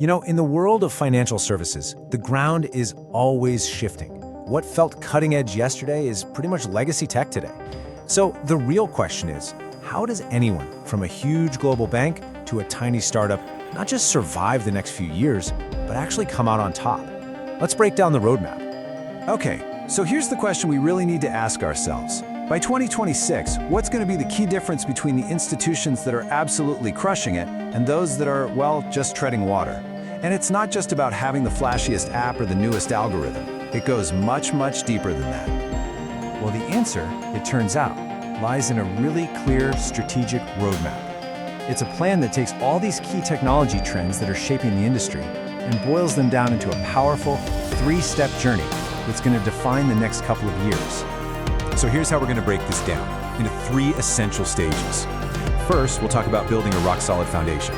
In the world of financial services, the ground is always shifting. What felt cutting edge yesterday is pretty much legacy tech today. So the real question is, how does anyone, from a huge global bank to a tiny startup, not just survive the next few years, but actually come out on top? Let's break down the roadmap. Okay, so here's the question we really need to ask ourselves. By 2026, what's going to be the key difference between the institutions that are absolutely crushing it and those that are, well, just treading water? And it's not just about having the flashiest app or the newest algorithm. It goes much, much deeper than that. Well, the answer, it turns out, lies in a really clear strategic roadmap. It's a plan that takes all these key technology trends that are shaping the industry and boils them down into a powerful three-step journey that's going to define the next couple of years. So here's how we're going to break this down into three essential stages. First, we'll talk about building a rock-solid foundation.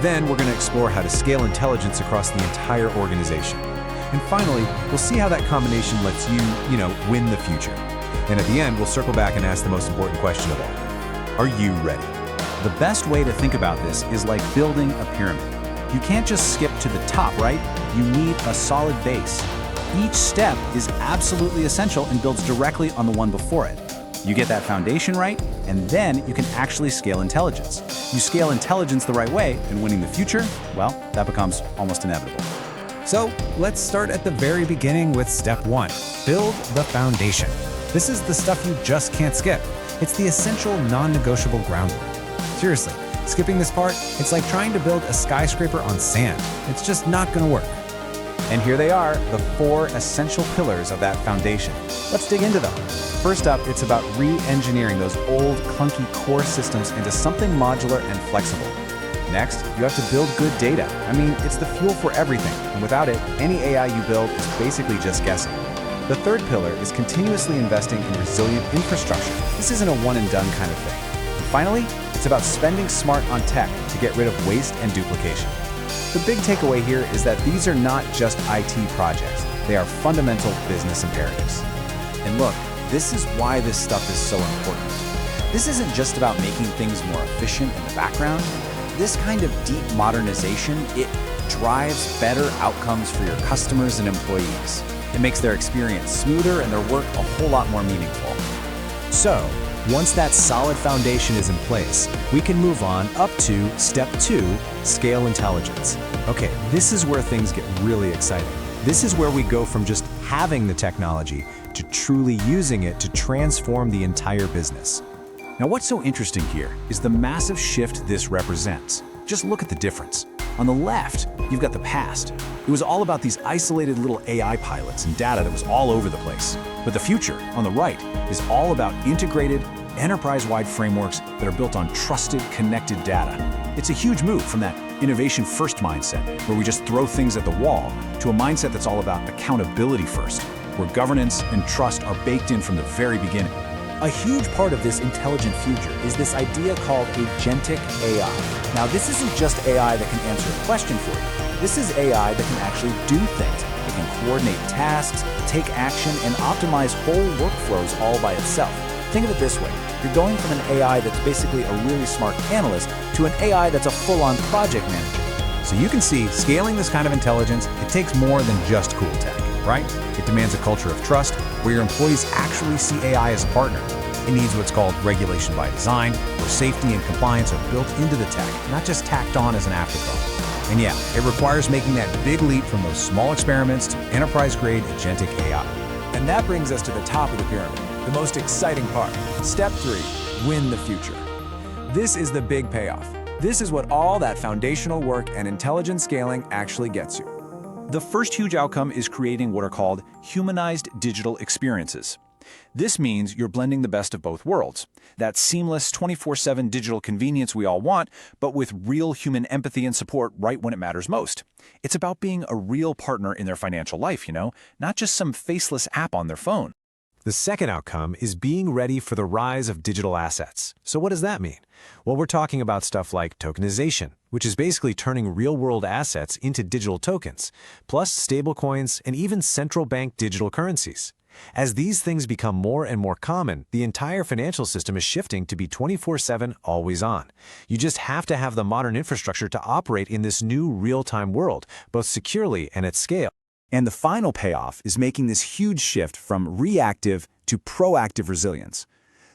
Then we're going to explore how to scale intelligence across the entire organization. And finally, we'll see how that combination lets you, win the future. And at the end, we'll circle back and ask the most important question of all. Are you ready? The best way to think about this is like building a pyramid. You can't just skip to the top, right? You need a solid base. Each step is absolutely essential and builds directly on the one before it. You get that foundation right, and then you can actually scale intelligence. You scale intelligence the right way, and winning the future, well, that becomes almost inevitable. So let's start at the very beginning with step one, build the foundation. This is the stuff you just can't skip. It's the essential non-negotiable groundwork. Seriously, skipping this part, it's like trying to build a skyscraper on sand. It's just not going to work. And here they are, the four essential pillars of that foundation. Let's dig into them. First up, it's about re-engineering those old, clunky core systems into something modular and flexible. Next, you have to build good data. It's the fuel for everything, and without it, any AI you build is basically just guessing. The third pillar is continuously investing in resilient infrastructure. This isn't a one-and-done kind of thing. And finally, it's about spending smart on tech to get rid of waste and duplication. The big takeaway here is that these are not just IT projects. They are fundamental business imperatives. And look, this is why this stuff is so important. This isn't just about making things more efficient in the background. This kind of deep modernization, it drives better outcomes for your customers and employees. It makes their experience smoother and their work a whole lot more meaningful. So, once that solid foundation is in place, we can move on up to step two, scale intelligence. Okay, this is where things get really exciting. This is where we go from just having the technology to truly using it to transform the entire business. Now, what's so interesting here is the massive shift this represents. Just look at the difference. On the left, you've got the past. It was all about these isolated little AI pilots and data that was all over the place. But the future, on the right, is all about integrated, enterprise-wide frameworks that are built on trusted, connected data. It's a huge move from that innovation-first mindset, where we just throw things at the wall, to a mindset that's all about accountability first, where governance and trust are baked in from the very beginning. A huge part of this intelligent future is this idea called agentic AI. Now, this isn't just AI that can answer a question for you. This is AI that can actually do things. It can coordinate tasks, take action, and optimize whole workflows all by itself. Think of it this way. You're going from an AI that's basically a really smart analyst to an AI that's a full-on project manager. So you can see, scaling this kind of intelligence, it takes more than just cool tech, right? It demands a culture of trust where your employees actually see AI as a partner. It needs what's called regulation by design, where safety and compliance are built into the tech, not just tacked on as an afterthought. And yeah, it requires making that big leap from those small experiments to enterprise-grade agentic AI. And that brings us to the top of the pyramid, the most exciting part. Step three, win the future. This is the big payoff. This is what all that foundational work and intelligent scaling actually gets you. The first huge outcome is creating what are called humanized digital experiences. This means you're blending the best of both worlds. That seamless 24/7 digital convenience we all want, but with real human empathy and support right when it matters most. It's about being a real partner in their financial life, not just some faceless app on their phone. The second outcome is being ready for the rise of digital assets. So what does that mean? Well, we're talking about stuff like tokenization, which is basically turning real-world assets into digital tokens, plus stablecoins and even central bank digital currencies. As these things become more and more common, the entire financial system is shifting to be 24/7, always on. You just have to have the modern infrastructure to operate in this new real-time world, both securely and at scale. And the final payoff is making this huge shift from reactive to proactive resilience.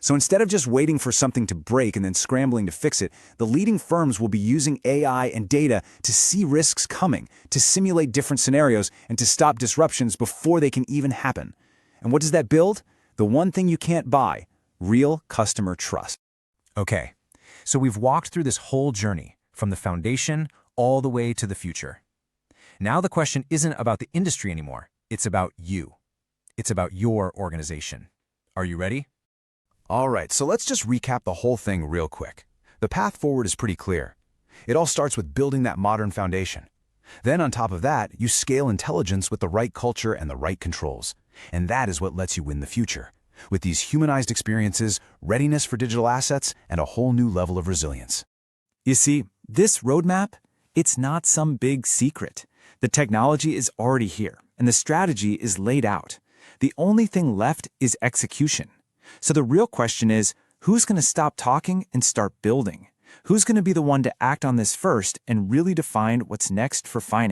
So instead of just waiting for something to break and then scrambling to fix it, the leading firms will be using AI and data to see risks coming, to simulate different scenarios, and to stop disruptions before they can even happen. And what does that build? The one thing you can't buy: real customer trust. Okay, so we've walked through this whole journey, from the foundation all the way to the future. Now the question isn't about the industry anymore. It's about you. It's about your organization. Are you ready? All right, so let's just recap the whole thing real quick. The path forward is pretty clear. It all starts with building that modern foundation. Then on top of that, you scale intelligence with the right culture and the right controls. And that is what lets you win the future. With these humanized experiences, readiness for digital assets, and a whole new level of resilience. You see, this roadmap, it's not some big secret. The technology is already here, and the strategy is laid out. The only thing left is execution. So the real question is, who's going to stop talking and start building? Who's going to be the one to act on this first and really define what's next for finance?